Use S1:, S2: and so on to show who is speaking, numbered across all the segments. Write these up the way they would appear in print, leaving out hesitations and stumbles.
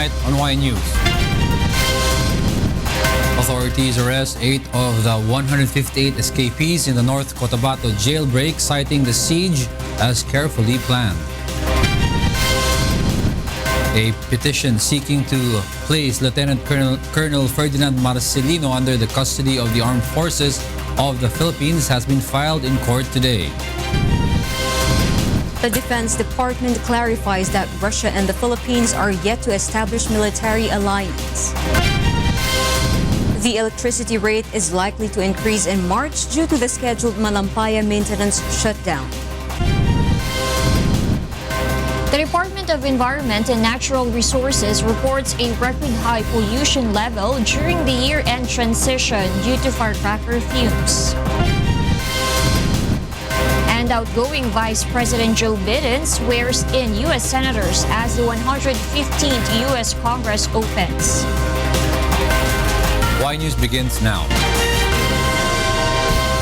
S1: tonight on YN News. Authorities arrest 8 of the 158 escapees in the North Cotabato jailbreak, citing the siege as carefully planned. A petition seeking to place Lieutenant Colonel Ferdinand Marcelino under the custody of the Armed Forces of the Philippines has been filed in court today.
S2: The Defense Department clarifies that Russia and the Philippines are yet to establish military alliance. The electricity rate is likely to increase in March due to the scheduled Malampaya maintenance shutdown.
S3: The Department of Environment and Natural Resources reports a record high pollution level during the year-end transition due to firecracker fumes. And outgoing Vice President Joe Biden swears in U.S. senators as the 115th U.S. Congress opens.
S1: Y News begins now.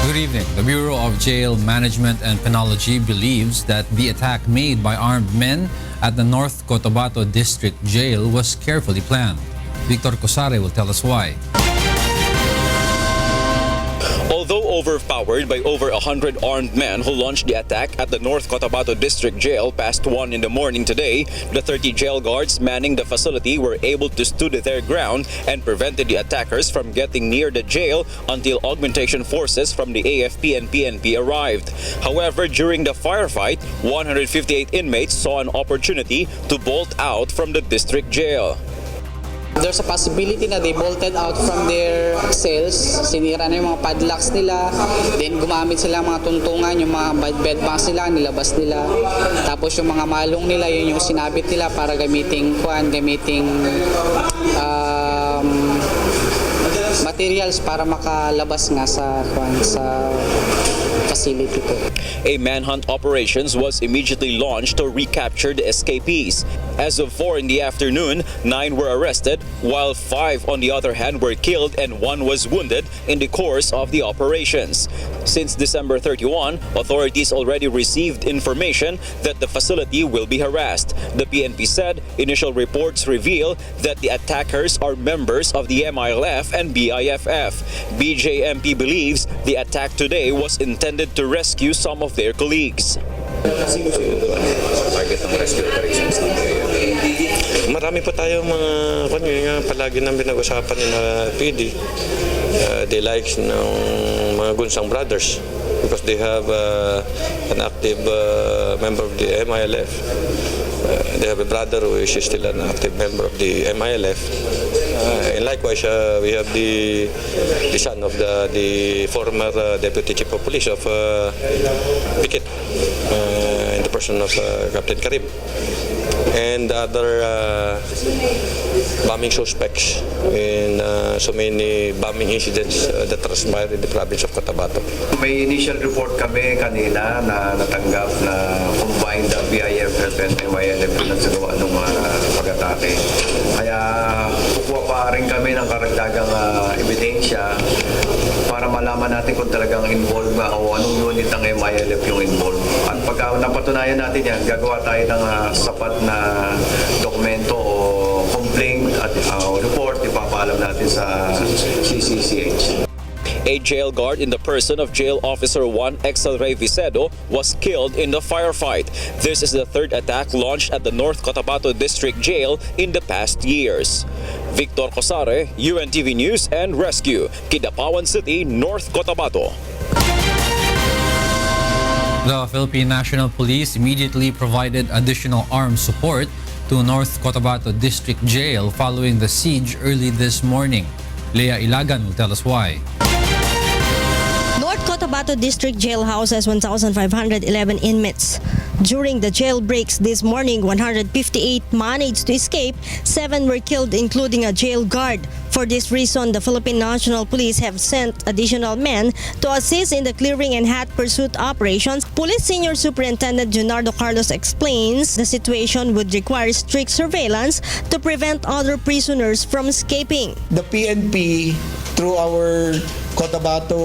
S1: Good evening. The Bureau of Jail Management and Penology believes that the attack made by armed men at the North Cotabato District Jail was carefully planned. Victor Cosare will tell us why.
S4: Although overpowered by over 100 armed men who launched the attack at the North Cotabato District Jail past 1 in the morning today, the 30 jail guards manning the facility were able to stood their ground and prevented the attackers from getting near the jail until augmentation forces from the AFP and PNP arrived. However, during the firefight, 158 inmates saw an opportunity to bolt out from the district jail.
S5: There's a possibility na they bolted out from their cells, sinira na yung mga padlocks nila, then gumamit sila mga tuntungan, yung mga bed banks nila, nilabas nila. Tapos yung mga malong nila, yun yung sinabit nila para gamiting materials para makalabas nga sa facility ko.
S4: A manhunt operations was immediately launched to recapture the escapees. As of 4 in the afternoon, 9 were arrested, while 5 on the other hand were killed and 1 was wounded in the course of the operations. Since December 31, authorities already received information that the facility will be harassed. The PNP said initial reports reveal that the attackers are members of the MILF and BIFF. BJMP believes the attack today was intended to rescue some of their colleagues.
S6: Marami pa tayo mga palagi nang pinag-usapan ni PD. They like ng mga Gunsang brothers because they have an active member of the MILF. They have a brother who is still an active member of the MILF. And likewise, we have the son of the former Deputy Chief of Police of Pikit, in the person of Captain Karim, and other bombing suspects in so many bombing incidents that transpired in the province of Cotabato.
S7: May initial report kami kanina na natanggap na combined BIFF and MILF na nagsagawa ng mga pag-atake. Kaya kukuha pa rin kami ng karagdagang ebidensya para malaman natin kung talagang involved ba o anong unit ng MILF yung involved. At pagka napatunayan natin yan, gagawa tayo ng sapat na dokumento o complaint at report, ipapaalam natin sa CCCH.
S4: A jail guard in the person of Jail Officer 1 Excel Ray Vicedo was killed in the firefight. This is the third attack launched at the North Cotabato District Jail in the past years. Victor Cosare, UNTV News and Rescue, Kidapawan City, North Cotabato.
S1: The Philippine National Police immediately provided additional armed support to North Cotabato District Jail following the siege early this morning. Leah Ilagan will tell us why.
S8: North Cotabato District Jail houses 1,511 inmates. During the jailbreaks this morning, 158 managed to escape, 7 were killed, including a jail guard. For this reason, the Philippine National Police have sent additional men to assist in the clearing and hot pursuit operations. Police Senior Superintendent Junardo Carlos explains the situation would require strict surveillance to prevent other prisoners from escaping.
S9: The PNP, through our Cotabato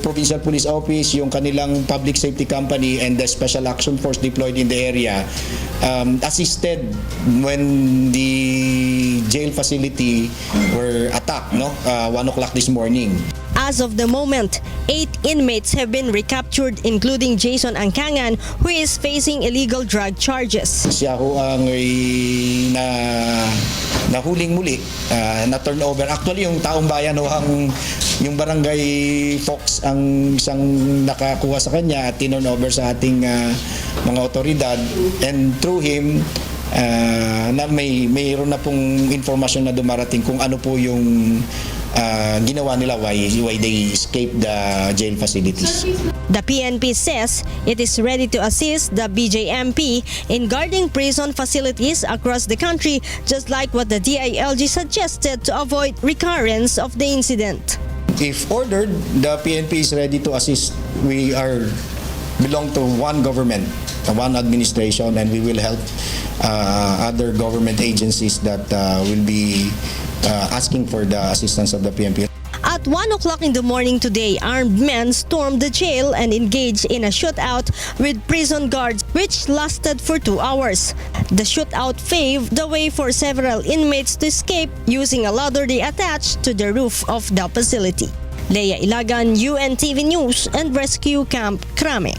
S9: Provincial Police Office, yung kanilang public safety company and the Special Action Force deployed in the area, assisted when the jail facility were attacked, 1 o'clock this morning.
S8: As of the moment, 8 inmates have been recaptured, including Jason Angkangan, who is facing illegal drug charges.
S9: Siya ho ang nahuling muli, na turnover. Actually, yung taong bayan ho, yung barangay Fox ang isang nakakuha sa kanya at turnover sa ating mga otoridad, and through him na mayroon na pong informasyon na dumarating kung ano po yung ginawa nila, why they escaped the jail facilities.
S8: The PNP says it is ready to assist the BJMP in guarding prison facilities across the country, just like what the DILG suggested to avoid recurrence of the incident.
S9: If ordered, the PNP is ready to assist. We belong to one government, one administration, and we will help other government agencies that will be asking for the assistance of the PNP.
S8: At 1 o'clock in the morning today, armed men stormed the jail and engaged in a shootout with prison guards, which lasted for 2 hours. The shootout paved the way for several inmates to escape using a ladder they attached to the roof of the facility. Leia Ilagan, UNTV News and Rescue Camp Krame.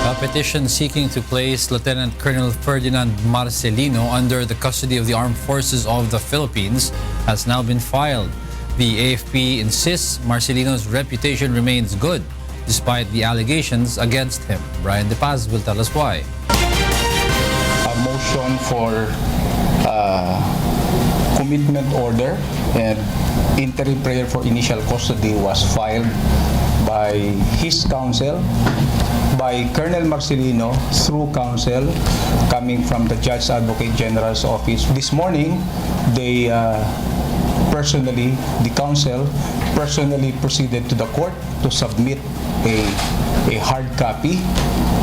S1: A petition seeking to place Lieutenant Colonel Ferdinand Marcelino under the custody of the Armed Forces of the Philippines has now been filed. The AFP insists Marcelino's reputation remains good despite the allegations against him. Brian De Paz will tell us why.
S10: A motion for commitment order and interim prayer for initial custody was filed by his counsel, by Colonel Marcelino through counsel coming from the Judge Advocate General's office. This morning, they the counsel personally proceeded to the court to submit a hard copy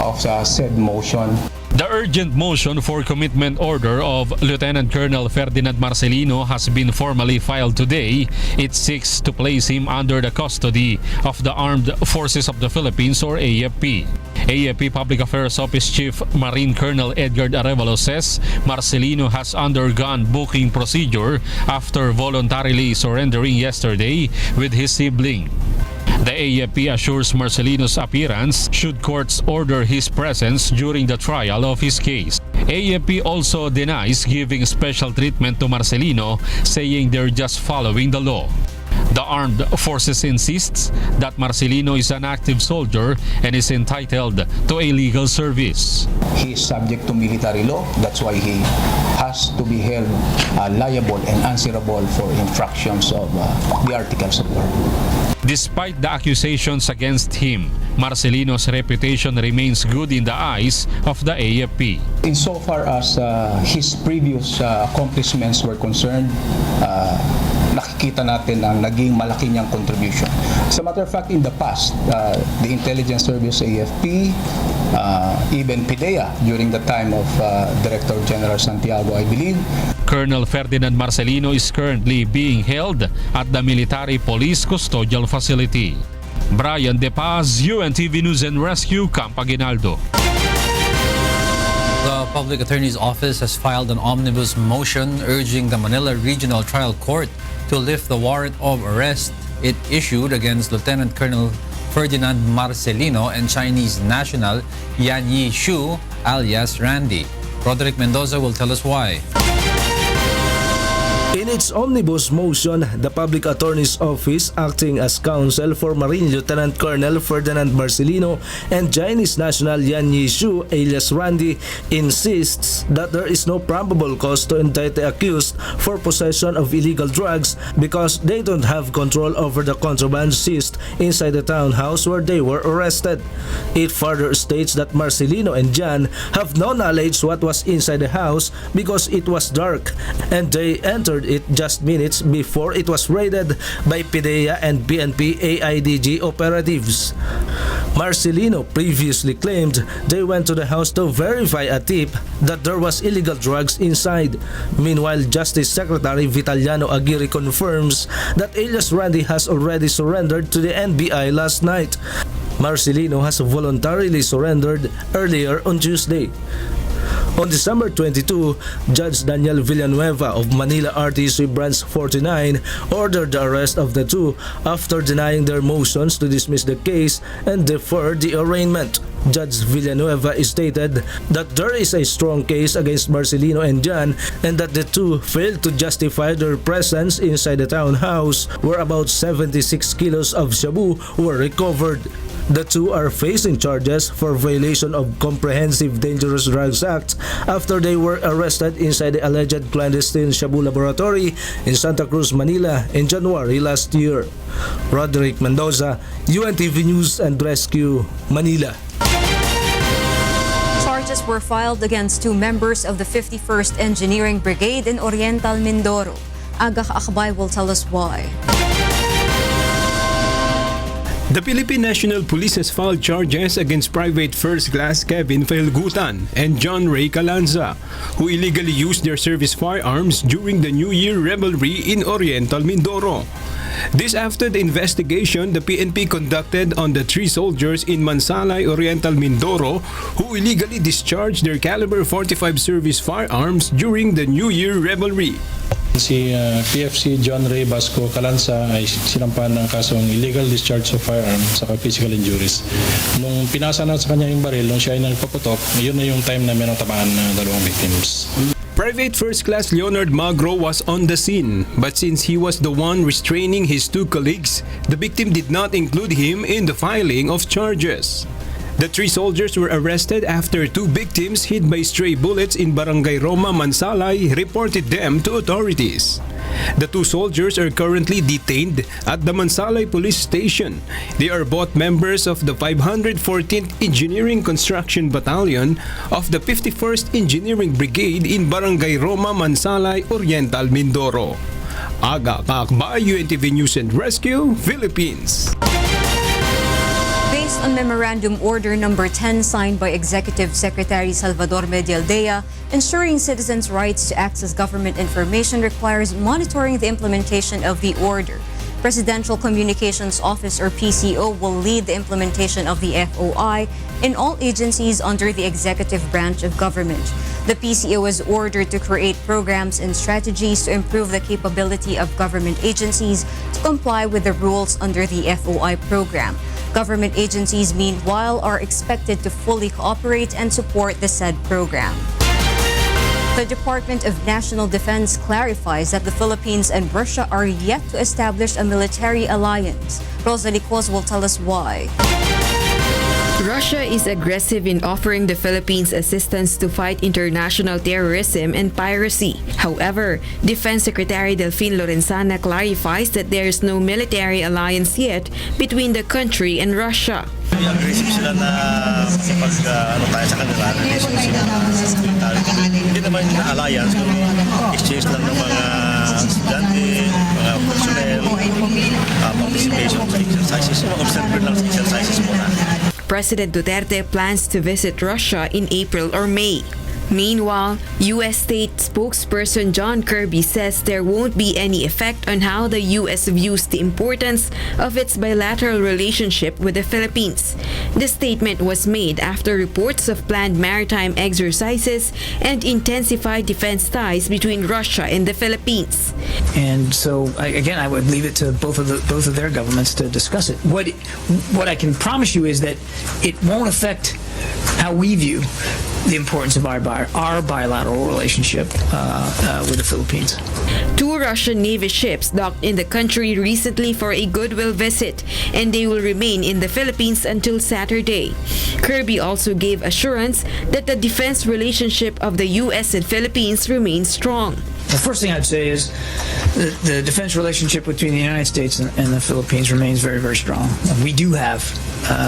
S10: of the said motion.
S11: The urgent motion for commitment order of Lieutenant Colonel Ferdinand Marcelino has been formally filed today. It seeks to place him under the custody of the Armed Forces of the Philippines, or AFP. AFP Public Affairs Office Chief Marine Colonel Edgar Arevalo says Marcelino has undergone booking procedure after voluntarily surrendering yesterday with his sibling. The AFP assures Marcelino's appearance should courts order his presence during the trial of his case. AFP also denies giving special treatment to Marcelino, saying they're just following the law. The Armed Forces insists that Marcelino is an active soldier and is entitled to a legal service.
S10: He is subject to military law. That's why he has to be held liable and answerable for infractions of the Articles of War.
S11: Despite the accusations against him, Marcelino's reputation remains good in the eyes of the AFP.
S10: Insofar as his previous accomplishments were concerned, nakikita natin ang naging malaki niyang contribution. As a matter of fact, in the past, the Intelligence Service AFP, even PIDEA during the time of Director General Santiago, I believe.
S11: Colonel Ferdinand Marcelino is currently being held at the Military Police Custodial Facility. Brian De Paz, UNTV News and Rescue, Camp Aguinaldo.
S1: The Public Attorney's Office has filed an omnibus motion urging the Manila Regional Trial Court to lift the warrant of arrest it issued against Lieutenant Colonel Ferdinand Marcelino and Chinese national Yan Yi-shu alias Randy. Roderick Mendoza will tell us why.
S12: In its omnibus motion, the Public Attorney's Office, acting as counsel for Marine Lieutenant Colonel Ferdinand Marcelino and Chinese national Yan Yi-shu alias Randy, insists that there is no probable cause to indict the accused for possession of illegal drugs because they don't have control over the contraband seized inside the townhouse where they were arrested. It further states that Marcelino and Jan have no knowledge what was inside the house because it was dark and they entered it just minutes before it was raided by PIDEA and PNP AIDG operatives. Marcelino previously claimed they went to the house to verify a tip that there was illegal drugs inside. Meanwhile, Justice Secretary Vitaliano Aguirre confirms that alias Randy has already surrendered to the NBI last night. Marcelino has voluntarily surrendered earlier on Tuesday. On December 22, Judge Daniel Villanueva of Manila RTC Branch 49 ordered the arrest of the two after denying their motions to dismiss the case and defer the arraignment. Judge Villanueva stated that there is a strong case against Marcelino and Jan and that the two failed to justify their presence inside the townhouse where about 76 kilos of shabu were recovered. The two are facing charges for violation of Comprehensive Dangerous Drugs Act after they were arrested inside the alleged clandestine shabu laboratory in Santa Cruz, Manila in January last year. Roderick Mendoza, UNTV News and Rescue, Manila.
S2: Charges were filed against two members of the 51st Engineering Brigade in Oriental Mindoro. Aga Akbay will tell us why.
S13: The Philippine National Police has filed charges against Private First Class Kevin Failgutan and John Ray Calanza, who illegally used their service firearms during the New Year revelry in Oriental Mindoro. This after the investigation the PNP conducted on the three soldiers in Mansalay, Oriental Mindoro who illegally discharged their caliber 45 service firearms during the New Year revelry.
S14: Si PFC John Ray Basco Calanza ay sinampahan ng kasong illegal discharge of firearms sa physical injuries. Nung pinasa na sa kanya yung baril, nung siya ay nagpaputok, yun na yung time na mayroong tamaan ng dalawang victims.
S13: Private First Class Leonard Magro was on the scene, but since he was the one restraining his two colleagues, the victim did not include him in the filing of charges. The three soldiers were arrested after two victims hit by stray bullets in Barangay Roma, Mansalay reported them to authorities. The two soldiers are currently detained at the Mansalay Police Station. They are both members of the 514th Engineering Construction Battalion of the 51st Engineering Brigade in Barangay Roma, Mansalay, Oriental Mindoro. Aga Kakbay, UNTV News and Rescue, Philippines.
S2: Based on Memorandum Order Number 10 signed by Executive Secretary Salvador Medialdea, ensuring citizens' rights to access government information requires monitoring the implementation of the order. Presidential Communications Office or PCO will lead the implementation of the FOI in all agencies under the executive branch of government. The PCO is ordered to create programs and strategies to improve the capability of government agencies to comply with the rules under the FOI program. Government agencies, meanwhile, are expected to fully cooperate and support the said program. The Department of National Defense clarifies that the Philippines and Russia are yet to establish a military alliance. Rosalie Cos will tell us why.
S15: Russia is aggressive in offering the Philippines assistance to fight international terrorism and piracy. However, Defense Secretary Delfin Lorenzana clarifies that there is no military alliance yet between the country and Russia.
S16: Aggressive sila na pag tayo sa kanila, aggressive sila na hindi naman alliance, exchange lang ng mga estudyante, mga personnel, participation sa exercises, observer lang sa exercises muna.
S15: President Duterte plans to visit Russia in April or May. Meanwhile, U.S. State spokesperson John Kirby says there won't be any effect on how the U.S. views the importance of its bilateral relationship with the Philippines. The statement was made after reports of planned maritime exercises and intensified defense ties between Russia and the Philippines.
S17: And so, again, I would leave it to both of their governments to discuss it. What I can promise you is that it won't affect how we view the importance of our bilateral relationship with the Philippines.
S15: Two Russian Navy ships docked in the country recently for a goodwill visit, and they will remain in the Philippines until Saturday. Kirby also gave assurance that the defense relationship of the U.S. and Philippines remains strong.
S17: The first thing I'd say is the defense relationship between the United States and the Philippines remains very, very strong. We do have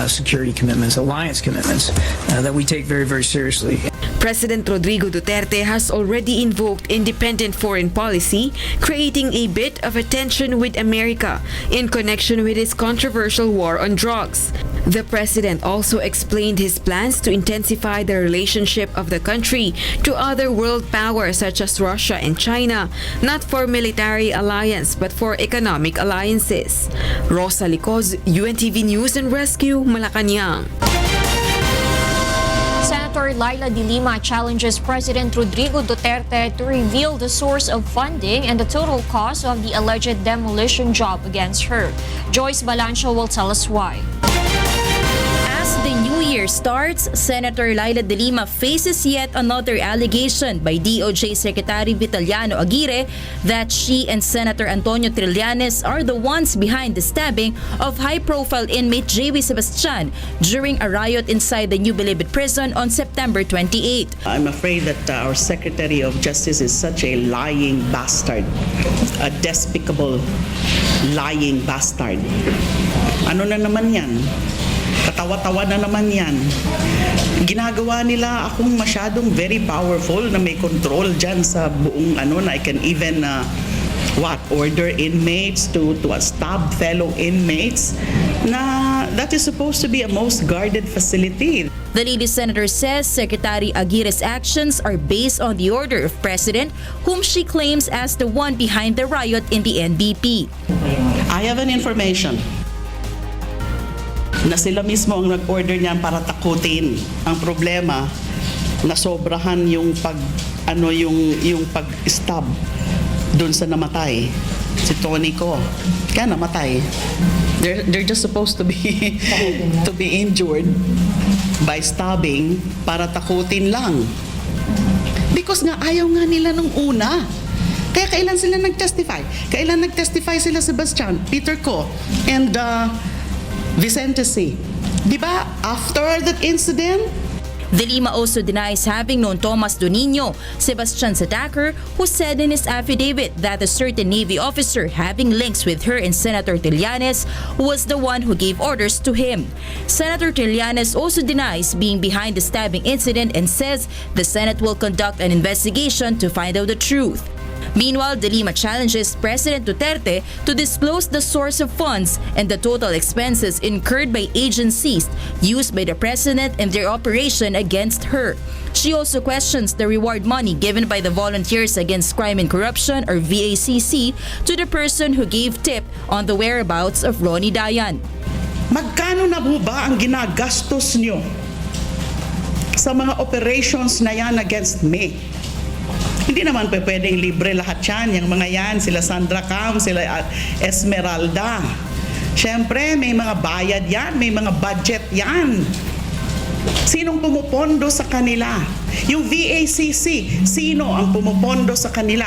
S17: security commitments, alliance commitments that we take very, very seriously.
S15: President Rodrigo Duterte has already invoked independent foreign policy, creating a bit of a tension with America in connection with his controversial war on drugs. The president also explained his plans to intensify the relationship of the country to other world powers such as Russia and China, not for military alliance but for economic alliances. Rosa Licoz, UNTV News and Rescue, Malacanang.
S3: Senator Laila de Lima challenges President Rodrigo Duterte to reveal the source of funding and the total cost of the alleged demolition job against her. Joyce Balancho will tell us why.
S18: As the new year starts, Senator Laila de Lima faces yet another allegation by DOJ Secretary Vitaliano Aguirre that she and Senator Antonio Trillanes are the ones behind the stabbing of high-profile inmate Gerry Sebastian during a riot inside the New Bilibid prison on September 28.
S19: I'm afraid that our Secretary of Justice is such a lying bastard, a despicable lying bastard. Ano na naman yan? Katawa-tawa na naman yan. Ginagawa nila akong masyadong very powerful na may control dyan sa buong na I can even order inmates to stab fellow inmates na that is supposed to be a most guarded facility.
S18: The lady senator says Secretary Aguirre's actions are based on the order of President, whom she claims as the one behind the riot in the NBP.
S19: I have an information na sila mismo ang nag-order niyan para takutin. Ang problema, nasobrahan yung pag-stab doon sa namatay. Si Tony ko. Kaya namatay. They're just supposed to be injured by stabbing para takutin lang. Because nga ayaw nga nila nung una. Kaya kailan sila nag-testify? Kailan nag-testify sila Sebastian, Peter Ko, and Vicente C. Diba? After that incident?
S18: De Lima also denies having known Tomas Donino, Sebastian's attacker, who said in his affidavit that a certain Navy officer having links with her and Senator Trillanes was the one who gave orders to him. Senator Trillanes also denies being behind the stabbing incident and says the Senate will conduct an investigation to find out the truth. Meanwhile, De Lima challenges President Duterte to disclose the source of funds and the total expenses incurred by agencies used by the President in their operation against her. She also questions the reward money given by the Volunteers Against Crime and Corruption or VACC to the person who gave tip on the whereabouts of Ronnie Dayan.
S19: Magkano na po ba ang ginagastos nyo sa mga operations na yan against me? Hindi naman pwedeng libre lahat yan. Yung mga yan, sila Sandra Cam, sila Esmeralda. Siyempre, may mga bayad yan, may mga budget yan. Sinong pumupondo sa kanila? Yung VACC, sino ang pumupondo sa kanila?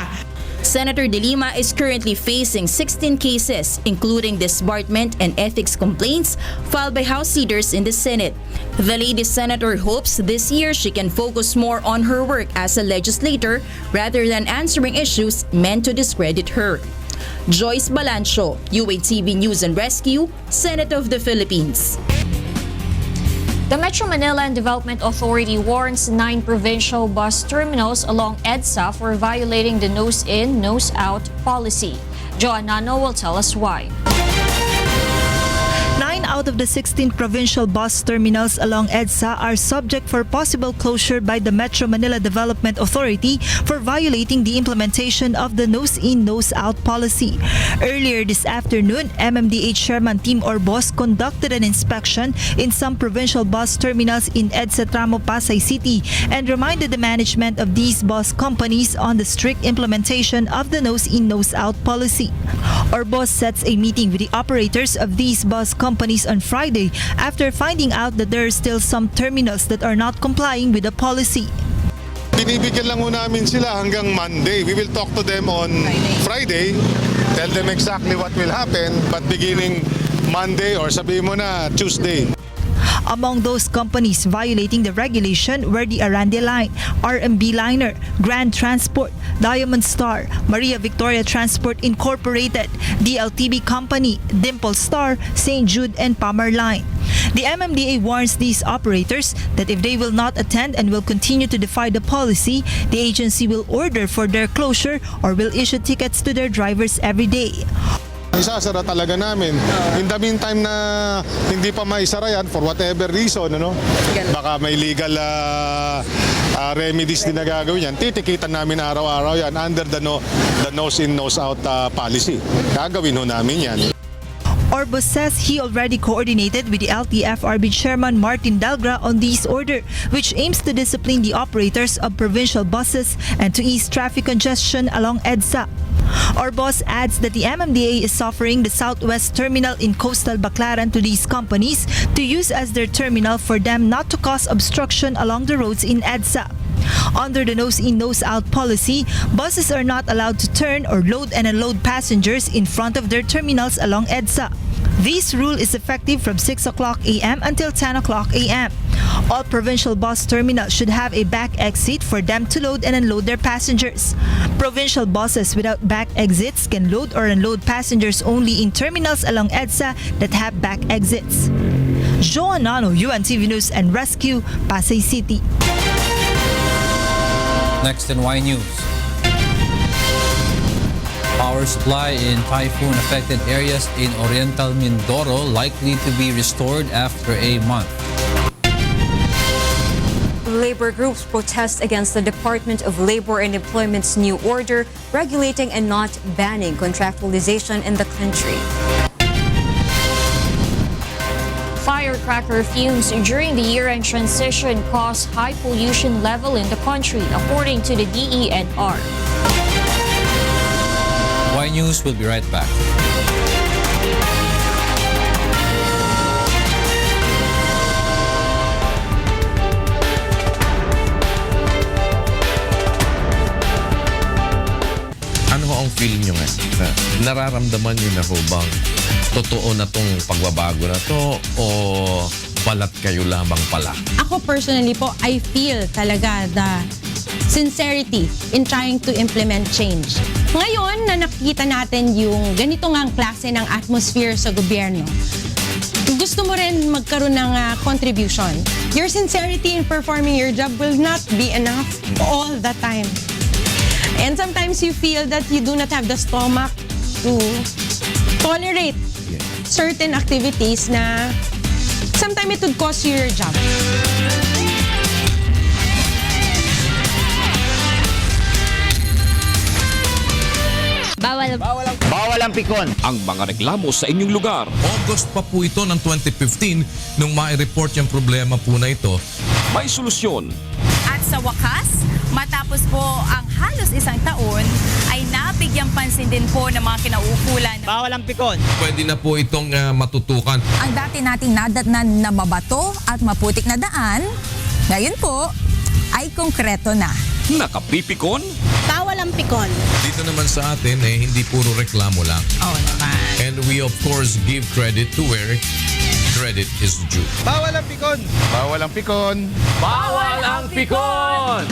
S18: Senator De Lima is currently facing 16 cases, including disbarment and ethics complaints filed by House leaders in the Senate. The lady senator hopes this year she can focus more on her work as a legislator rather than answering issues meant to discredit her. Joyce Balancho, UNTV News and Rescue, Senate of the Philippines.
S3: The Metro Manila and Development Authority warns 9 provincial bus terminals along EDSA for violating the nose-in, nose-out policy. Joanna will tell us why.
S20: 9 out of the 16 provincial bus terminals along EDSA are subject for possible closure by the Metro Manila Development Authority for violating the implementation of the nose-in, nose-out policy. Earlier this afternoon, MMDA Chairman Tim Orbos conducted an inspection in some provincial bus terminals in EDSA Tramo Pasay City and reminded the management of these bus companies on the strict implementation of the nose-in, nose-out policy. Orbos sets a meeting with the operators of these bus companies on Friday after finding out that there are still some terminals that are not complying with the policy.
S21: Binibigyan lang ho namin sila hanggang Monday. We will talk to them on Friday, tell them exactly what will happen, but beginning Monday or sabihin mo na Tuesday.
S20: Among those companies violating the regulation were the Arande Line, RMB Liner, Grand Transport, Diamond Star, Maria Victoria Transport Incorporated, DLTB Company, Dimple Star, St. Jude, and Palmer Line. The MMDA warns these operators that if they will not attend and will continue to defy the policy, the agency will order for their closure or will issue tickets to their drivers every day.
S21: Isasara talaga namin. In the meantime na hindi pa maisara yan for whatever reason, baka may legal remedies din na gagawin yan. Titikitan namin araw-araw yan under the nose-in, nose-out policy. Gagawin ho namin yan.
S20: Orbos says he already coordinated with the LTFRB Chairman Martin Dalgra on this order, which aims to discipline the operators of provincial buses and to ease traffic congestion along EDSA. Orbos adds that the MMDA is offering the Southwest Terminal in coastal Baclaran to these companies to use as their terminal for them not to cause obstruction along the roads in EDSA. Under the nose-in, nose-out policy, buses are not allowed to turn or load and unload passengers in front of their terminals along EDSA. This rule is effective from 6 o'clock a.m. until 10 o'clock a.m. All provincial bus terminals should have a back exit for them to load and unload their passengers. Provincial buses without back exits can load or unload passengers only in terminals along EDSA that have back exits. Joan Nano, UNTV News and Rescue, Pasay City.
S1: Next in Y News. Power supply in typhoon-affected areas in Oriental Mindoro likely to be restored after a month.
S2: Labor groups protest against the Department of Labor and Employment's new order regulating and not banning contractualization in the country.
S3: Firecracker fumes during the year-end transition cause high pollution level in the country, according to the DENR.
S1: Y News will be right back.
S5: Ano ang feel nyo nga? Nararamdaman nyo na ho bang totoo na tong pagbabago na to o balat kayo lamang pala?
S22: Ako personally po, I feel talaga the sincerity in trying to implement change. Ngayon na nakikita natin yung ganito ngang klase ng atmosphere sa gobyerno, gusto mo rin magkaroon ng contribution. Your sincerity in performing your job will not be enough all the time. And sometimes you feel that you do not have the stomach to tolerate certain activities na sometimes it would cost you your job.
S23: Bawal ang pikon.
S24: Ang mga reklamo sa inyong lugar.
S5: August pa po ito ng 2015 nung ma-report yung problema po na ito.
S24: May solusyon.
S25: At sa wakas, matapos po ang halos isang taon, ay nabigyang pansin din po ng mga kinauukulan.
S23: Bawal ang pikon.
S5: Pwede na po itong matutukan.
S25: Ang dati nating nadatnan na mabato at maputik na daan, ngayon po ay konkreto na.
S24: Nakapipikon?
S22: Bawal ang pikon.
S5: Dito naman sa atin, hindi puro reklamo lang.
S25: Oo naman.
S5: And we of course give credit to where credit is due.
S23: Bawal ang pikon.
S5: Bawal ang pikon.
S24: Bawal ang pikon!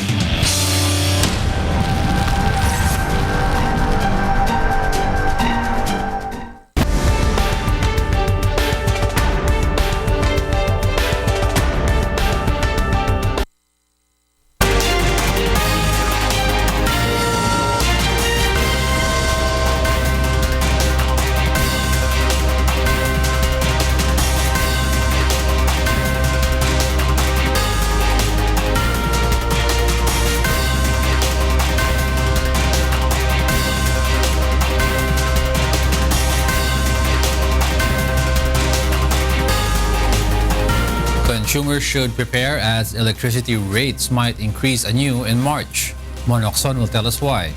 S1: Consumers should prepare as electricity rates might increase anew in March. Monokson will tell us why.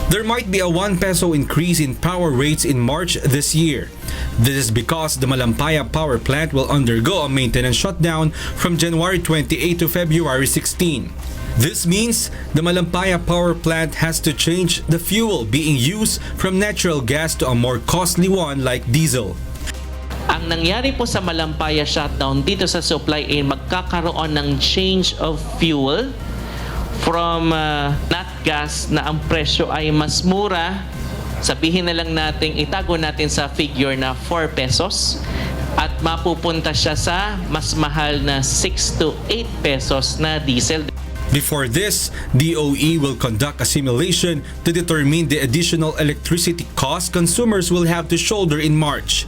S26: There might be a 1 peso increase in power rates in March this year. This is because the Malampaya power plant will undergo a maintenance shutdown from January 28 to February 16. This means the Malampaya power plant has to change the fuel being used from natural gas to a more costly one like diesel.
S27: Ang nangyari po sa Malampaya shutdown dito sa supply ay magkakaroon ng change of fuel from nat gas na ang presyo ay mas mura. Sabihin na lang natin, itago natin sa figure na 4 pesos at mapupunta siya sa mas mahal na 6 to 8 pesos na diesel.
S26: Before this, DOE will conduct a simulation to determine the additional electricity cost consumers will have to shoulder in March.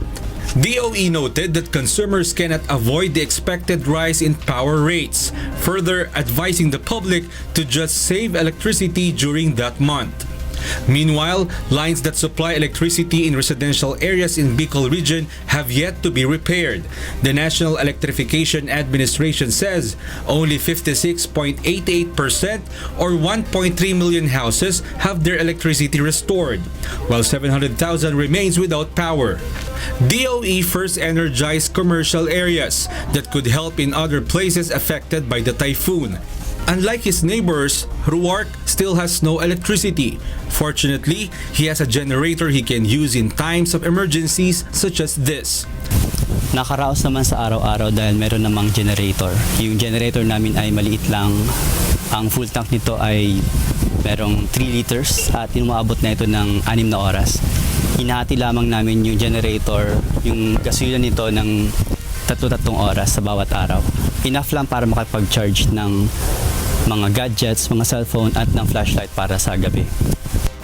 S26: DOE noted that consumers cannot avoid the expected rise in power rates, further advising the public to just save electricity during that month. Meanwhile, lines that supply electricity in residential areas in Bicol region have yet to be repaired. The National Electrification Administration says only 56.88% or 1.3 million houses have their electricity restored, while 700,000 remains without power. DOE first energized commercial areas that could help in other places affected by the typhoon. Unlike his neighbors, Ruark still has no electricity. Fortunately, he has a generator he can use in times of emergencies such as this.
S4: Nakaraos naman sa araw-araw dahil meron namang generator. Yung generator namin ay maliit lang. Ang full tank nito ay merong 3 liters at umaabot na ito ng 6 na oras. Hinahati lamang namin yung generator, yung gasolina nito ng 3 oras sa bawat araw. Enough lang para makapag-charge ng mga gadgets, mga cellphone at ng flashlight para sa gabi.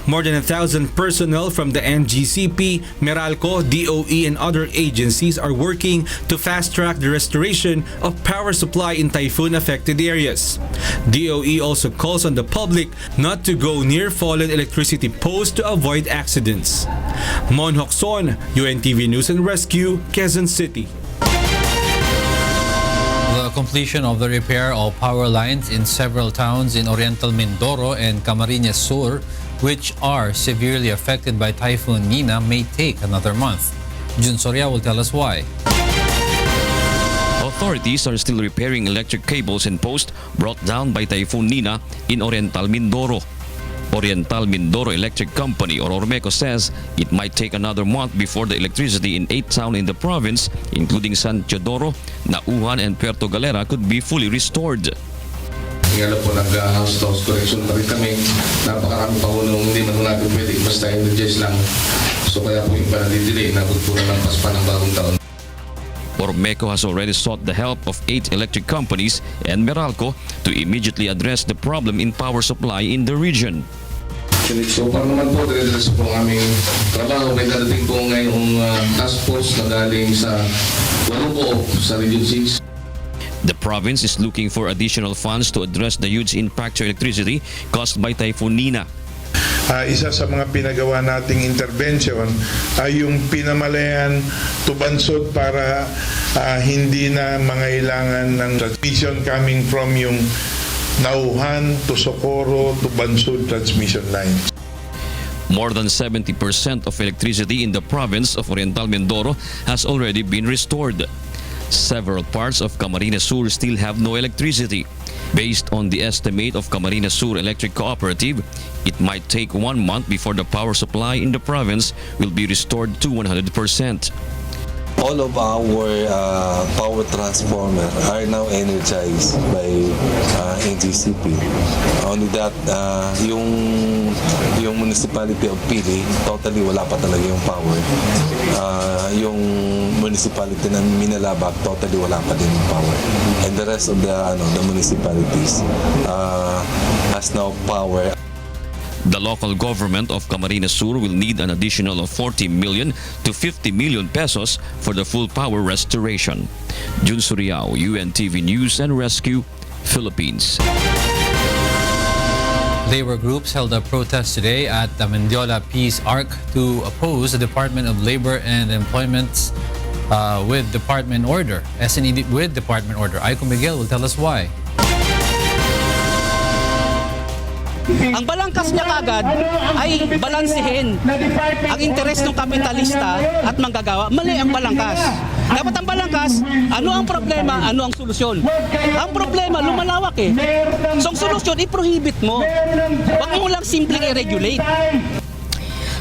S26: More than 1,000 personnel from the NGCP, Meralco, DOE and other agencies are working to fast-track the restoration of power supply in typhoon-affected areas. DOE also calls on the public not to go near fallen electricity poles to avoid accidents. Mon Hokson, UNTV News and Rescue, Quezon City.
S1: The completion of the repair of power lines in several towns in Oriental Mindoro and Camarines Sur, which are severely affected by Typhoon Nina, may take another month. Jun Soria will tell us why.
S6: Authorities are still repairing electric cables and posts brought down by Typhoon Nina in Oriental Mindoro. Oriental Mindoro Electric Company or Ormeco says it might take another month before the electricity in 8 towns in the province, including San Teodoro, Nauhan and Puerto Galera, could be fully restored.
S7: Ngayon po nag-house-to-house correction pa rin kami. Napakarami pa po nung hindi man natin pwede basta energize lang. So kaya po yung panadidelay na po ng paspa ng bagong taon.
S6: Ormeco has already sought the help of 8 electric companies and Meralco to immediately address the problem in power supply in the region.
S7: So para naman po, dire-diretso po ang aming trabaho. May darating po ngayong task force na galing sa Walupo sa Region 6.
S6: The province is looking for additional funds to address the huge impact to electricity caused by Typhoon Nina.
S8: Isa sa mga pinagawa nating intervention ay yung pinamalayan tubansod para hindi na mangailangan ng transmission coming from yung Nauhan to Socorro to Bansud transmission line.
S6: More than 70% of electricity in the province of Oriental Mindoro has already been restored. Several parts of Camarines Sur still have no electricity. Based on the estimate of Camarines Sur Electric Cooperative, it might take 1 month before the power supply in the province will be restored to 100%.
S9: All of our power transformer are now energized by NGCP. Only that, yung municipality of Pili, totally wala pa talaga yung power. Yung municipality ng Minalabag, totally wala pa din yung power. And the rest of the municipalities has now power.
S6: The local government of Camarines Sur will need an additional of 40 million to 50 million pesos for the full power restoration. Jun Suriao, UNTV News and Rescue, Philippines.
S1: Labor groups held a protest today at the Mendiola Peace Arc to oppose the Department of Labor and Employment's with Department Order. SNE with Department Order. Aiko Miguel will tell us why.
S10: Ang balangkas niya kagad ay balansehin ang interes ng kapitalista at manggagawa. Mali ang balangkas. Dapat ang balangkas, ano ang problema, ano ang solusyon. Ang problema, lumalawak eh. So ang solusyon, i-prohibit mo. Huwag mo lang simpleng i-regulate.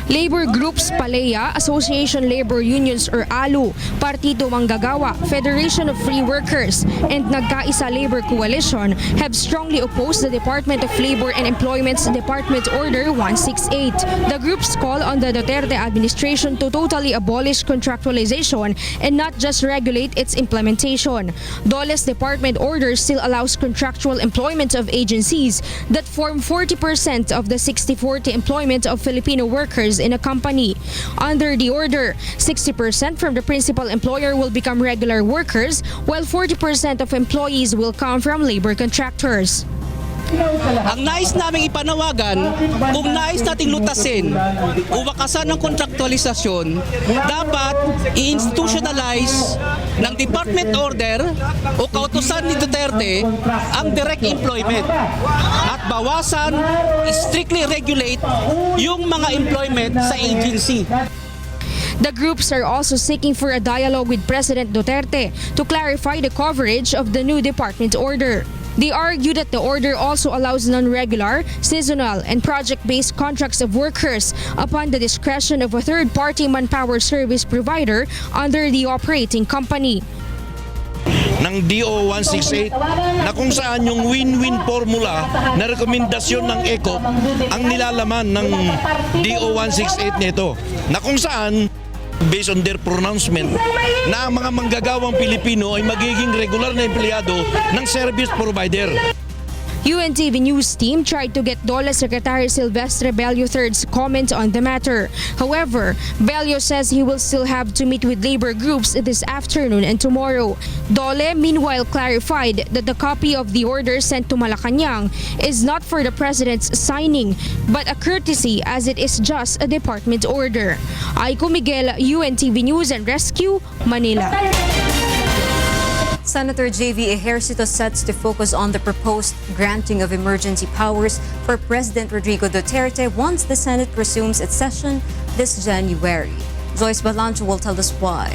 S11: Labor groups PALEA, Association Labor Unions or ALU, Partido Manggagawa, Federation of Free Workers, and Nagkaisa Labor Coalition have strongly opposed the Department of Labor and Employment's Department Order 168. The groups call on the Duterte administration to totally abolish contractualization and not just regulate its implementation. DOLE's Department Order still allows contractual employment of agencies that form 40% of the 60-40 employment of Filipino workers in a company. Under the order, 60% from the principal employer will become regular workers, while 40% of employees will come from labor contractors.
S10: Ang nais naming ipanawagan, kung nais nating lutasin o wakasan ng kontraktualisasyon, dapat i-institutionalize ng department order o kautusan ni Duterte ang direct employment at bawasan, strictly regulate yung mga employment sa agency.
S11: The groups are also seeking for a dialogue with President Duterte to clarify the coverage of the new department order. They argue that the order also allows non-regular, seasonal, and project-based contracts of workers upon the discretion of a third-party manpower service provider under the operating company.
S12: Ng DO 168 na kung saan yung win-win formula na rekomendasyon ng ECOP ang nilalaman ng DO 168 nito, na kung saan based on their pronouncement na ang mga manggagawang Pilipino ay magiging regular na empleyado ng service provider.
S11: UNTV News team tried to get DOLE Secretary Silvestre Bello III's comment on the matter. However, Bello says he will still have to meet with labor groups this afternoon and tomorrow. DOLE meanwhile clarified that the copy of the order sent to Malacanang is not for the President's signing, but a courtesy as it is just a department order. Aiko Miguel, UNTV News and Rescue, Manila.
S2: Senator J.V. Ejercito sets to focus on the proposed granting of emergency powers for President Rodrigo Duterte once the Senate resumes its session this January. Joyce Balancho will tell us why.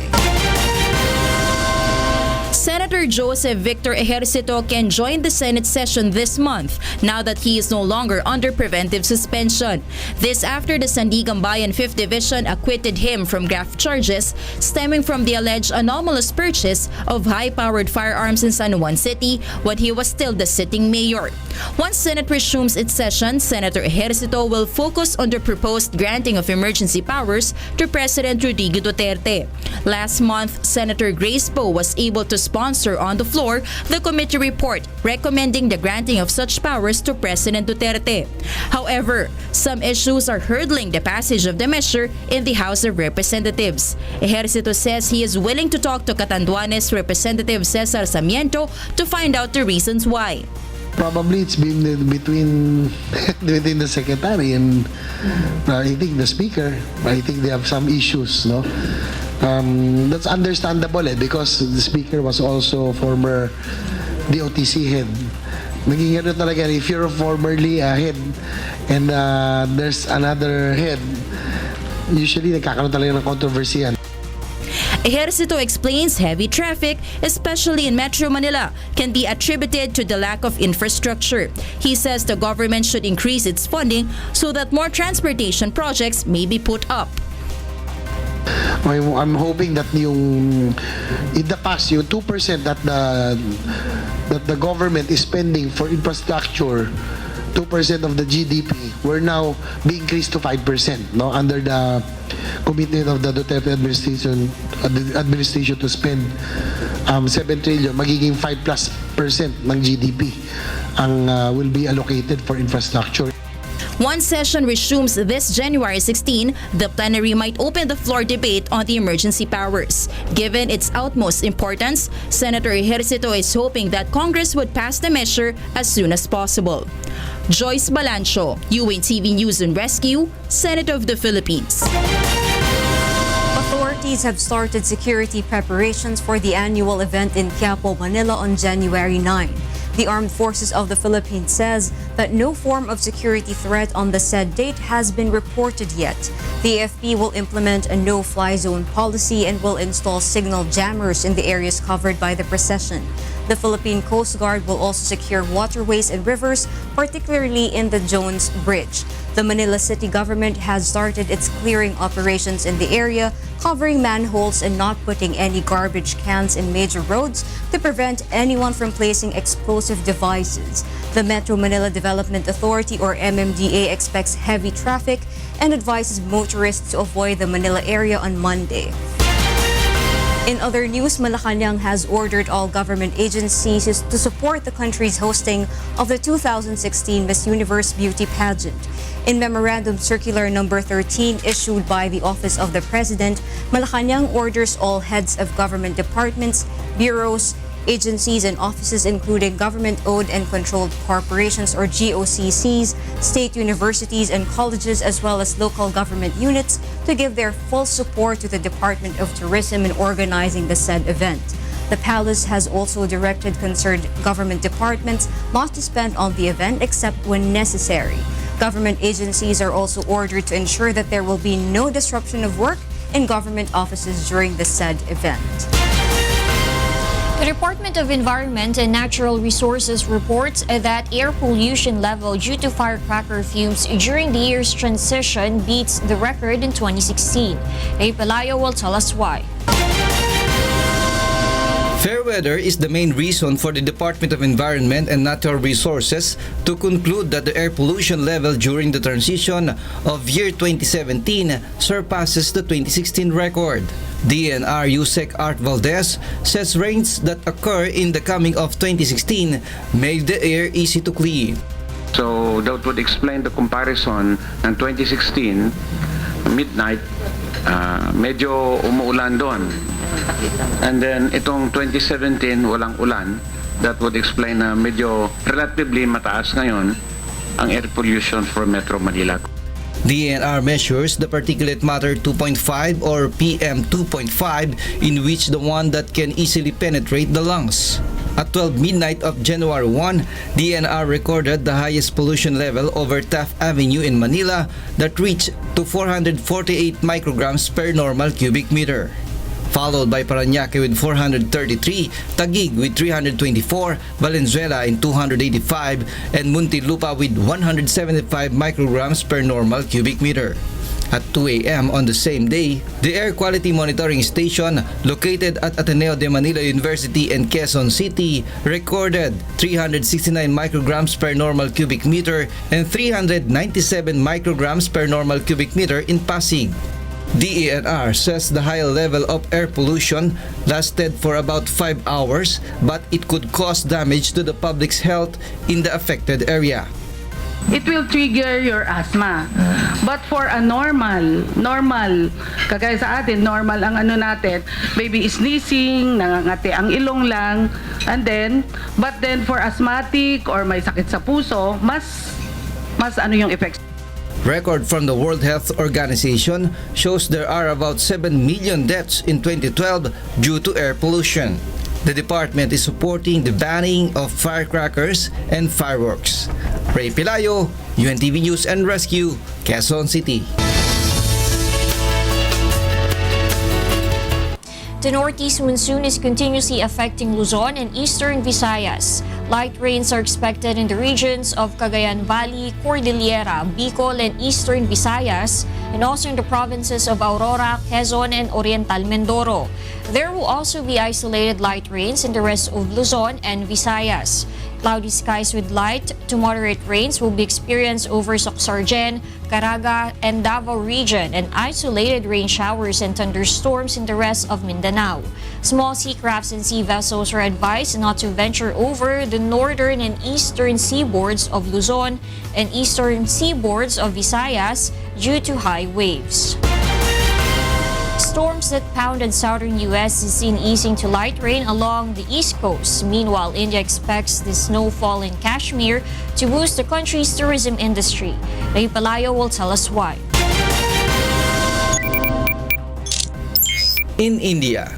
S18: Senator Joseph Victor Ejercito can join the Senate session this month now that he is no longer under preventive suspension. This after the Sandigan Bayan 5th Division acquitted him from graft charges stemming from the alleged anomalous purchase of high-powered firearms in San Juan City when he was still the sitting mayor. Once Senate resumes its session, Senator Ejercito will focus on the proposed granting of emergency powers to President Rodrigo Duterte. Last month, Senator Grace Poe was able to sponsor on the floor the committee report recommending the granting of such powers to President Duterte. However, some issues are hurdling the passage of the measure in the House of Representatives. Ejercito says he is willing to talk to Catanduanes Representative Cesar Sarmiento to find out the reasons why.
S13: Probably it's been between the secretary and I think the speaker. I think they have some issues, no? That's understandable because the speaker was also former DOTC head. Naging ano talaga, if you're formerly a head and there's another head, usually nagkakaroon talaga ng controversy yan.
S18: Ejercito explains heavy traffic, especially in Metro Manila, can be attributed to the lack of infrastructure. He says the government should increase its funding so that more transportation projects may be put up.
S13: I'm hoping that yung in the past yung 2% that the government is spending for infrastructure, 2% of the GDP, were now being increased to 5%, no, under the commitment of the Duterte administration to spend 7 trillion, magiging 5+% ng GDP ang will be allocated for infrastructure.
S18: Once session resumes this January 16, the plenary might open the floor debate on the emergency powers. Given its utmost importance, Senator Ejercito is hoping that Congress would pass the measure as soon as possible. Joyce Balancho, UNTV News and Rescue, Senate of the Philippines.
S2: Authorities have started security preparations for the annual event in Quiapo, Manila on January 9. The Armed Forces of the Philippines says that no form of security threat on the said date has been reported yet. The AFP will implement a no-fly zone policy and will install signal jammers in the areas covered by the procession. The Philippine Coast Guard will also secure waterways and rivers, particularly in the Jones Bridge. The Manila City government has started its clearing operations in the area, covering manholes and not putting any garbage cans in major roads to prevent anyone from placing explosive devices. The Metro Manila Development Authority, or MMDA, expects heavy traffic and advises motorists to avoid the Manila area on Monday. In other news, Malacanang has ordered all government agencies to support the country's hosting of the 2016 Miss Universe Beauty Pageant. In Memorandum Circular Number 13 issued by the Office of the President, Malacanang orders all heads of government departments, bureaus, Agencies and offices including government-owned and controlled corporations or GOCCs, state universities and colleges, as well as local government units to give their full support to the Department of Tourism in organizing the said event. The palace has also directed concerned government departments not to spend on the event except when necessary. Government agencies are also ordered to ensure that there will be no disruption of work in government offices during the said event.
S3: The Department of Environment and Natural Resources reports that air pollution level due to firecracker fumes during the year's transition beats the record in 2016. A Pelayo will tell us why.
S14: Fair weather is the main reason for the Department of Environment and Natural Resources to conclude that the air pollution level during the transition of year 2017 surpasses the 2016 record. DNR USEC Art Valdez says rains that occur in the coming of 2016 made the air easy to clean.
S15: So that would explain the comparison ng 2016 midnight, medyo umuulan doon. And then itong 2017 walang ulan, that would explain na medyo relatively mataas ngayon ang air pollution for Metro Manila.
S14: DNR measures the particulate matter 2.5 or PM 2.5, in which the one that can easily penetrate the lungs. At 12 midnight of January 1, DNR recorded the highest pollution level over Taft Avenue in Manila that reached to 448 micrograms per normal cubic meter. Followed by Parañaque with 433, Taguig with 324, Valenzuela in 285, and Muntinlupa with 175 micrograms per normal cubic meter. At 2 a.m. on the same day, the Air Quality Monitoring Station located at Ateneo de Manila University in Quezon City recorded 369 micrograms per normal cubic meter and 397 micrograms per normal cubic meter in Pasig. DENR says the high level of air pollution lasted for about 5 hours, but it could cause damage to the public's health in the affected area.
S16: It will trigger your asthma. But for a normal, kagaya sa atin, normal ang ano natin, maybe sneezing, nangangati ang ilong lang, but then for asthmatic or may sakit sa puso, mas ano yung effects.
S14: Record from the World Health Organization shows there are about 7 million deaths in 2012 due to air pollution. The department is supporting the banning of firecrackers and fireworks. Ray Pelayo, UNTV News and Rescue, Quezon City.
S3: The northeast monsoon is continuously affecting Luzon and eastern Visayas. Light rains are expected in the regions of Cagayan Valley, Cordillera, Bicol, and eastern Visayas, and also in the provinces of Aurora, Quezon, and Oriental Mindoro. There will also be isolated light rains in the rest of Luzon and Visayas. Cloudy skies with light to moderate rains will be experienced over Soxargen, Caraga, and Davao region, and isolated rain showers and thunderstorms in the rest of Mindanao. Small sea crafts and sea vessels are advised not to venture over the northern and eastern seaboards of Luzon and eastern seaboards of Visayas due to high waves. Storms that pounded southern U.S. is seen easing to light rain along the east coast. Meanwhile, India expects the snowfall in Kashmir to boost the country's tourism industry. Ray Pelayo will tell us why.
S14: In India,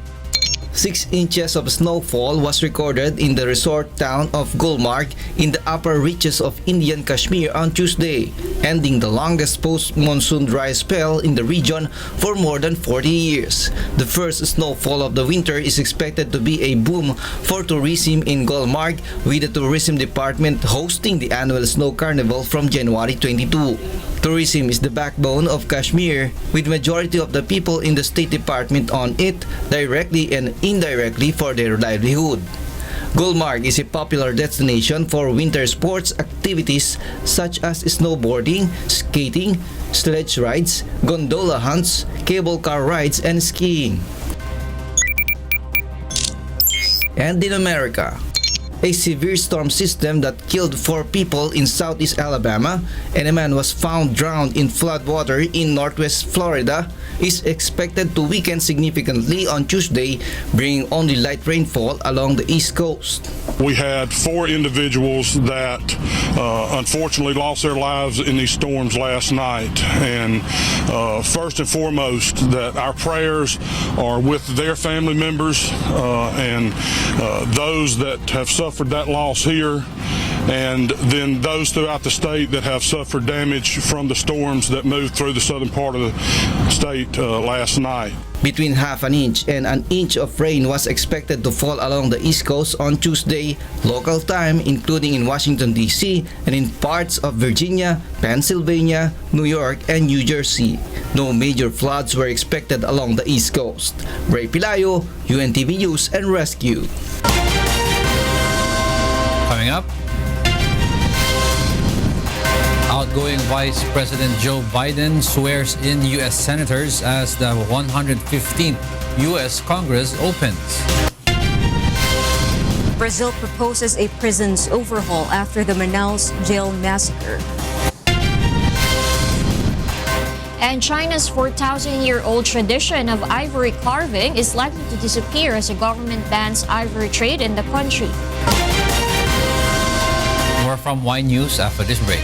S14: 6 inches of snowfall was recorded in the resort town of Gulmarg in the upper reaches of Indian Kashmir on Tuesday, ending the longest post-monsoon dry spell in the region for more than 40 years. The first snowfall of the winter is expected to be a boom for tourism in Gulmarg, with the tourism department hosting the annual snow carnival from January 22. Tourism is the backbone of Kashmir, with majority of the people in the State Department on it, directly and indirectly for their livelihood. Gulmarg is a popular destination for winter sports activities such as snowboarding, skating, sledge rides, gondola hunts, cable car rides, and skiing. And in America, a severe storm system that killed 4 people in southeast Alabama and a man was found drowned in floodwater in northwest Florida, is expected to weaken significantly on Tuesday, bringing only light rainfall along the East Coast.
S17: We had 4 individuals that unfortunately lost their lives in these storms last night. And first and foremost, that our prayers are with their family members and those that have suffered that loss here, and then those throughout the state that have suffered damage from the storms that moved through the southern part of the state last night.
S14: Between half an inch and an inch of rain was expected to fall along the East Coast on Tuesday, local time, including in Washington, D.C. and in parts of Virginia, Pennsylvania, New York, and New Jersey. No major floods were expected along the East Coast. Ray Pilayo, UNTV News and Rescue.
S1: Coming up, outgoing Vice President Joe Biden swears in U.S. senators as the 115th U.S. Congress opens.
S2: Brazil proposes a prisons overhaul after the Manaus jail massacre.
S3: And China's 4,000-year-old tradition of ivory carving is likely to disappear as the government bans ivory trade in the country.
S1: More from Y News after this break.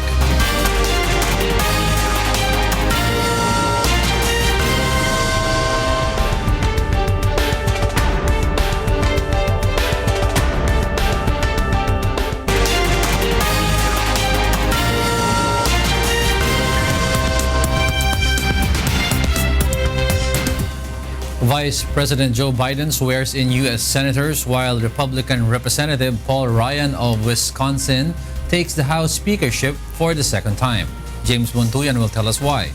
S1: Vice President Joe Biden swears in U.S. senators while Republican Representative Paul Ryan of Wisconsin takes the House speakership for the second time. James Montuyan will tell us why.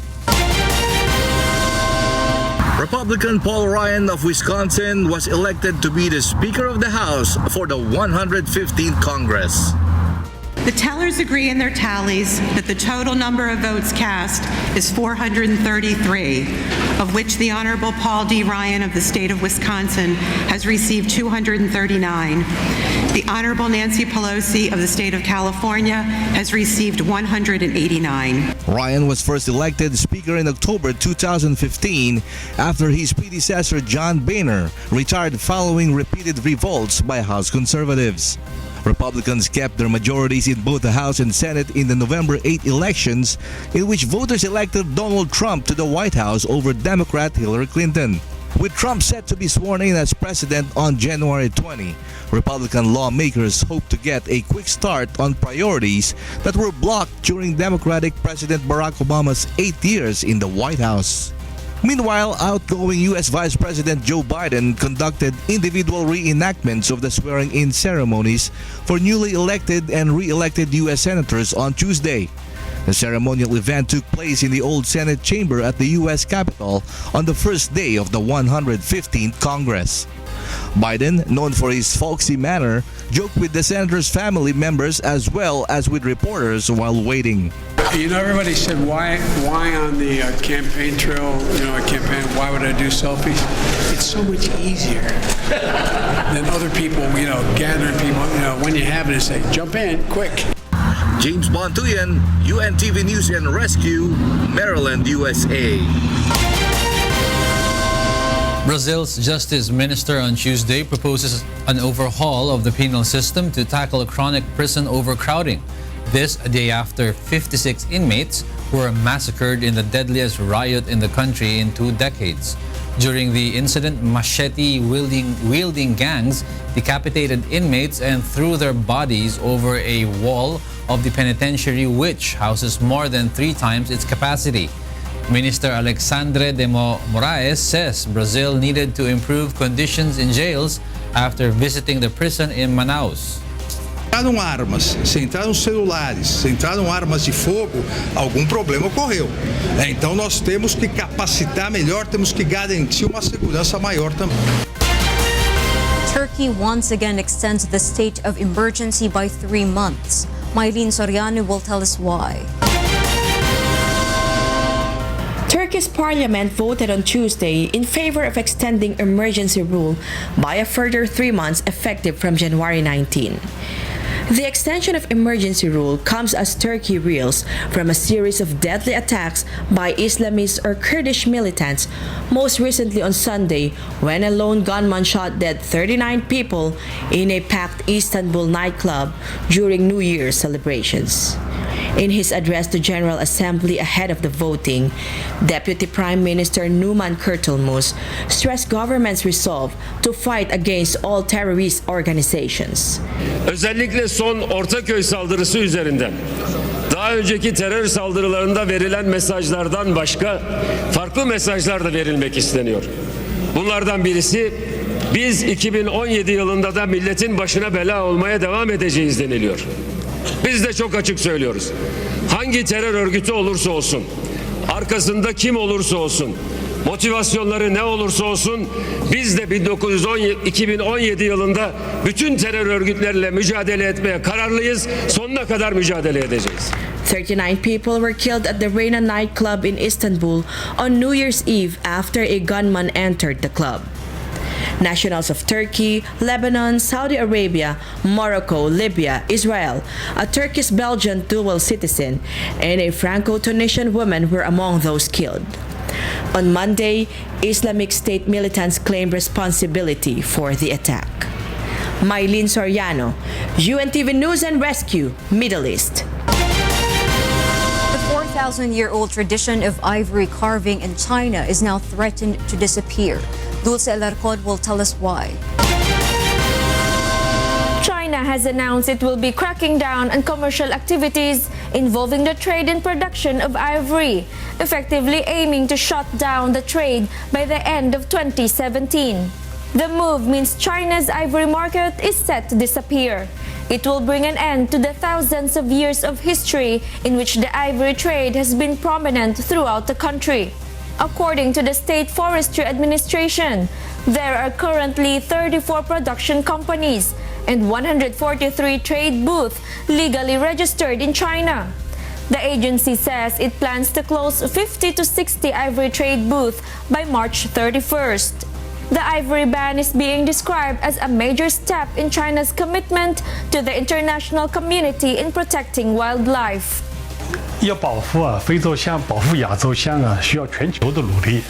S19: Republican Paul Ryan of Wisconsin was elected to be the Speaker of the House for the 115th Congress.
S20: The tellers agree in their tallies that the total number of votes cast is 433, of which the Honorable Paul D. Ryan of the state of Wisconsin has received 239. The Honorable Nancy Pelosi of the state of California has received 189.
S19: Ryan was first elected Speaker in October 2015 after his predecessor John Boehner retired following repeated revolts by House conservatives. Republicans kept their majorities in both the House and Senate in the November 8 elections, in which voters elected Donald Trump to the White House over Democrat Hillary Clinton. With Trump set to be sworn in as president on January 20, Republican lawmakers hope to get a quick start on priorities that were blocked during Democratic President Barack Obama's 8 years in the White House. Meanwhile, outgoing U.S. Vice President Joe Biden conducted individual reenactments of the swearing-in ceremonies for newly elected and re-elected U.S. senators on Tuesday. The ceremonial event took place in the old Senate chamber at the U.S. Capitol on the first day of the 115th Congress. Biden, known for his folksy manner, joked with the senators' family members as well as with reporters while waiting.
S21: You know, everybody said, why on the campaign trail, why would I do selfies? It's so much easier than other people, gathering people, when you have it, it's like, jump in, quick.
S19: James Montuyan, UNTV News and Rescue, Maryland, USA.
S1: Brazil's Justice Minister on Tuesday proposes an overhaul of the penal system to tackle chronic prison overcrowding. This a day after 56 inmates were massacred in the deadliest riot in the country in 2 decades. During the incident, machete-wielding gangs decapitated inmates and threw their bodies over a wall of the penitentiary, which houses more than 3 times its capacity. Minister Alexandre de Moraes says Brazil needed to improve conditions in jails after visiting the prison in Manaus.
S22: Entraram armas, se entraram celulares, se entraram armas de fogo, algum problema ocorreu. Então nós temos que capacitar melhor, temos que garantir uma segurança maior também.
S2: Turkey once again extends the state of emergency by 3 months. Mylene Soriano will tell us why.
S4: Turkey's parliament voted on Tuesday in favor of extending emergency rule by a further 3 months effective from January 19. The extension of emergency rule comes as Turkey reels from a series of deadly attacks by Islamist or Kurdish militants, most recently on Sunday when a lone gunman shot dead 39 people in a packed Istanbul nightclub during New Year's celebrations. In his address to General Assembly ahead of the voting, Deputy Prime Minister Numan Kurtulmus stressed government's resolve to fight against all terrorist organizations.
S5: Özellikle son Ortaköy saldırısı üzerinden daha önceki terör saldırılarında verilen mesajlardan başka farklı mesajlar da verilmek isteniyor. Bunlardan birisi biz 2017 yılında da milletin başına bela olmaya devam edeceğiz deniliyor. Biz de çok açık söylüyoruz. Hangi terör örgütü olursa olsun, arkasında kim olursa olsun, motivasyonları ne olursa olsun, biz de 2017 yılında bütün terör örgütleriyle mücadele etmeye kararlıyız. Sonuna kadar mücadele edeceğiz.
S4: 39 people were killed at the Reina nightclub in Istanbul on New Year's Eve after a gunman entered the club. Nationals of Turkey, Lebanon, Saudi Arabia, Morocco, Libya, Israel, a Turkish-Belgian dual citizen, and a Franco-Tunisian woman were among those killed. On Monday, Islamic State militants claimed responsibility for the attack. Maylin Soriano, UNTV News and Rescue, Middle East.
S2: The 4,000-year-old tradition of ivory carving in China is now threatened to disappear. Dulce Alarcon will tell us why.
S3: China has announced it will be cracking down on commercial activities involving the trade and production of ivory, effectively aiming to shut down the trade by the end of 2017. The move means China's ivory market is set to disappear. It will bring an end to the thousands of years of history in which the ivory trade has been prominent throughout the country. According to the State Forestry Administration, there are currently 34 production companies and 143 trade booths legally registered in China. The agency says it plans to close 50 to 60 ivory trade booths by March 31st. The ivory ban is being described as a major step in China's commitment to the international community in protecting wildlife.
S23: 要保护非洲象、保护亚洲象需要全球的努力。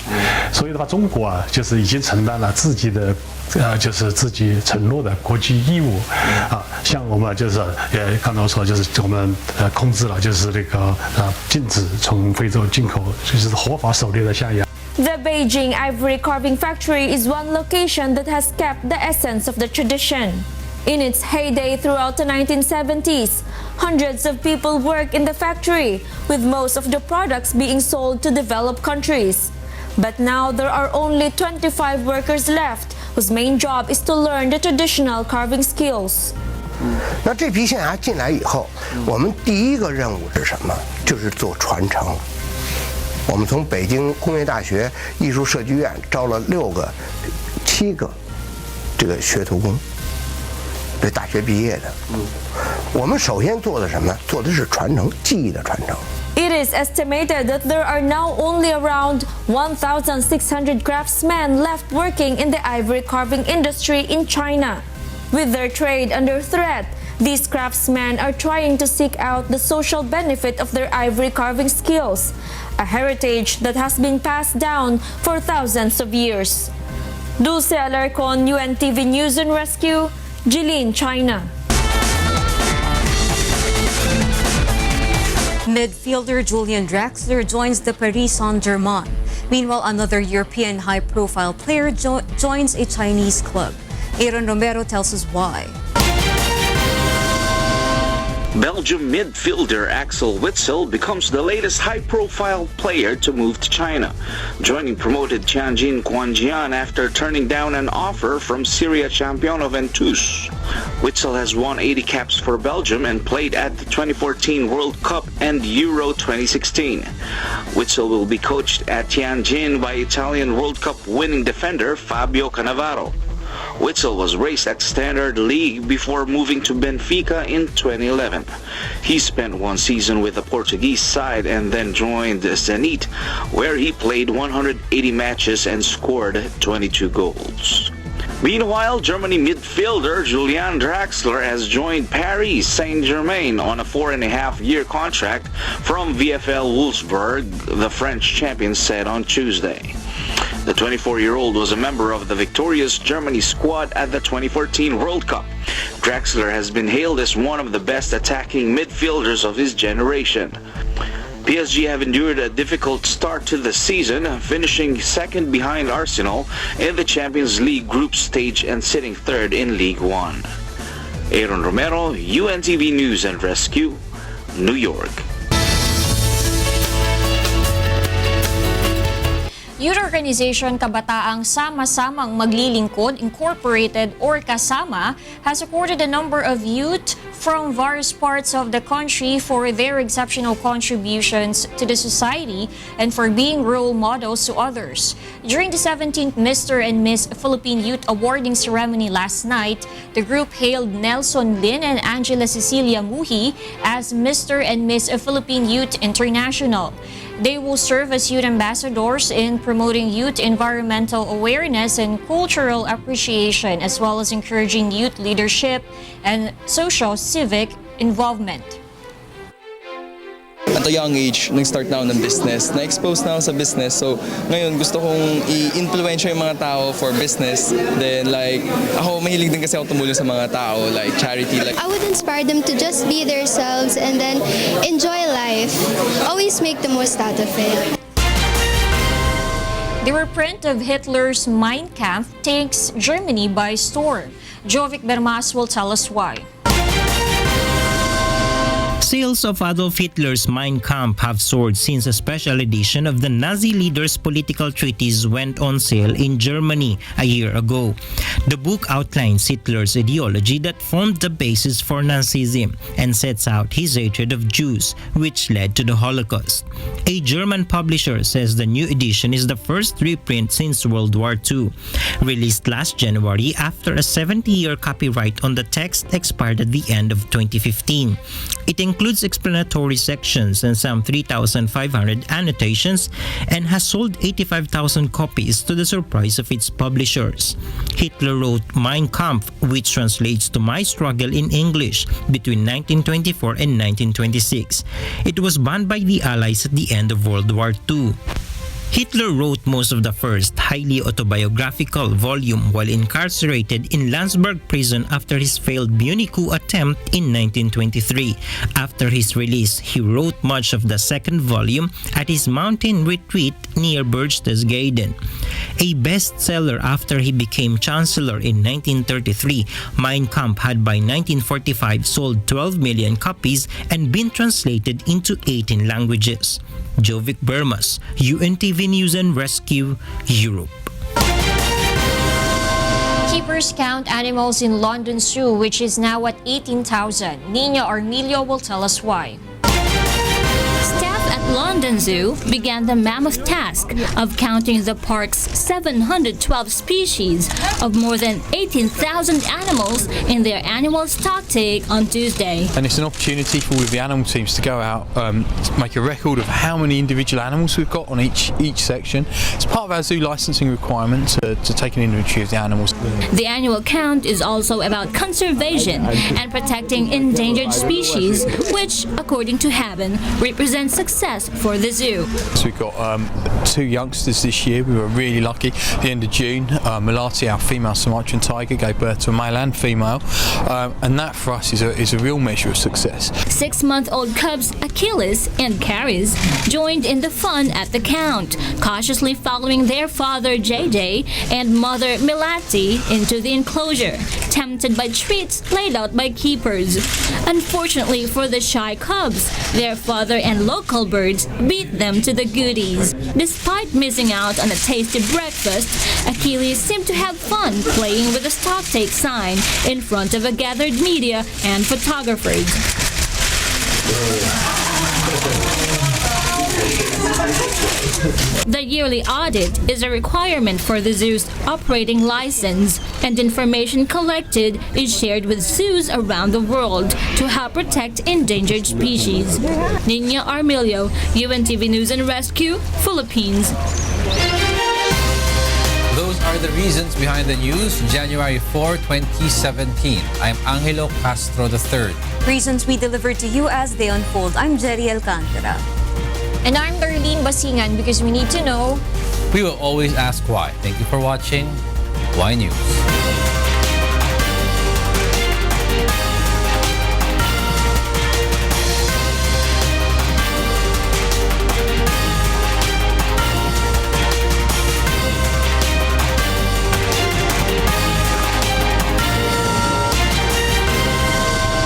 S23: 所以的话，中国就是已经承担了自己的就是自己承诺的国际义务像我们就是刚才说就是我们控制了就是那个禁止从非洲进口就是合法狩猎的象牙。
S3: The Beijing Ivory Carving Factory is one location that has kept the essence of the tradition. In its heyday throughout the 1970s, hundreds of people work in the factory, with most of the products being sold to developed countries. But now there are only 25 workers left, whose main job is to learn the traditional carving skills.
S24: 那这批象牙进来以后，我们第一个任务是什么？就是做传承。我们从北京工业大学艺术设计院招了7个这个学徒工。 对大学毕业的，我们首先做的什么？做的是传承，技艺的传承。
S3: It is estimated that there are now only around 1,600 craftsmen left working in the ivory carving industry in China. With their trade under threat, these craftsmen are trying to seek out the social benefit of their ivory carving skills, a heritage that has been passed down for thousands of years. Dulce Alarcon, UNTV News and Rescue, Jilin, China.
S2: Midfielder Julian Draxler joins the Paris Saint-Germain. Meanwhile, another European high-profile player joins a Chinese club. Aaron Romero tells us why.
S25: Belgium midfielder Axel Witsel becomes the latest high-profile player to move to China, joining promoted Tianjin Guangjian after turning down an offer from Serie A champion Juventus. Witsel has won 80 caps for Belgium and played at the 2014 World Cup and Euro 2016. Witsel will be coached at Tianjin by Italian World Cup winning defender Fabio Cannavaro. Witsel was raised at Standard League before moving to Benfica in 2011. He spent one season with the Portuguese side and then joined Zenit, where he played 180 matches and scored 22 goals. Meanwhile, Germany midfielder Julian Draxler has joined Paris Saint-Germain on a 4.5-year contract from VfL Wolfsburg, the French champions said on Tuesday. The 24-year-old was a member of the victorious Germany squad at the 2014 World Cup. Draxler has been hailed as one of the best attacking midfielders of his generation. PSG have endured a difficult start to the season, finishing second behind Arsenal in the Champions League group stage and sitting third in League One. Aaron Romero, UNTV News and Rescue, New York.
S3: Youth Organization Kabataang Sama-Samang Maglilingkod Incorporated or Kasama has supported a number of youth from various parts of the country for their exceptional contributions to the society and for being role models to others. During the 17th Mr. and Miss Philippine Youth Awarding Ceremony last night, the group hailed Nelson Lin and Angela Cecilia Muhi as Mr. and Miss Philippine Youth International. They will serve as youth ambassadors in promoting youth environmental awareness and cultural appreciation, as well as encouraging youth leadership and social-civic involvement.
S6: At a young age, nag-start na ako ng business. Na-expose na ako sa business. So, ngayon gusto kong i-influence yung mga tao for business. Then, ako mahilig din kasi ako tumulong sa mga tao, like charity.
S7: I would inspire them to just be themselves and then enjoy life. Always make the most out of it.
S3: The reprint of Hitler's Mein Kampf takes Germany by storm. Jovic Bermas will tell us why.
S8: Sales of Adolf Hitler's Mein Kampf have soared since a special edition of the Nazi leader's political treatise went on sale in Germany a year ago. The book outlines Hitler's ideology that formed the basis for Nazism and sets out his hatred of Jews, which led to the Holocaust. A German publisher says the new edition is the first reprint since World War II. Released last January after a 70-year copyright on the text expired at the end of 2015. It includes explanatory sections and some 3,500 annotations and has sold 85,000 copies to the surprise of its publishers. Hitler wrote Mein Kampf, which translates to My Struggle in English, between 1924 and 1926. It was banned by the Allies at the end of World War II. Hitler wrote most of the first highly autobiographical volume while incarcerated in Landsberg prison after his failed Munich coup attempt in 1923. After his release, he wrote much of the second volume at his mountain retreat near Berchtesgaden. A bestseller after he became chancellor in 1933, Mein Kampf had by 1945 sold 12 million copies and been translated into 18 languages. Jovic Bermas, UNTV News and Rescue, Europe.
S3: Keepers count animals in London Zoo, which is now at 18,000. Nina Armilio will tell us why.
S9: Staff at London Zoo began the mammoth task of counting the park's 712 species of more than 18,000 animals in their annual stocktake on Tuesday.
S10: And it's an opportunity for all of the animal teams to go out, make a record of how many individual animals we've got on each section. It's part of our zoo licensing requirement to take an inventory of the animals.
S9: The annual count is also about conservation and protecting endangered species, which, according to Haben, represents success for the zoo.
S10: So we've got 2 youngsters this year. We were really lucky. At the end of June, Melati, our female Sumatran tiger, gave birth to a male and female, and that for us is a real measure of success.
S9: 6-month-old cubs Achilles and Caris joined in the fun at the count, cautiously following their father JJ and mother Melati into the enclosure, tempted by treats laid out by keepers. Unfortunately for the shy cubs, their father and local birds beat them to the goodies. Despite missing out on a tasty breakfast, Achilles seemed to have fun playing with the stocktake sign in front of a gathered media and photographers. The yearly audit is a requirement for the zoo's operating license, and information collected is shared with zoos around the world to help protect endangered species. Nina Armilio, UNTV News and Rescue, Philippines.
S1: Those are the reasons behind the news, January 4, 2017. I'm Angelo Castro III.
S2: Reasons we deliver to you as they unfold. I'm Gerry Alcantara.
S3: And I'm Darlene Basingan, because we need to know.
S1: We will always ask why. Thank you for watching. Why News.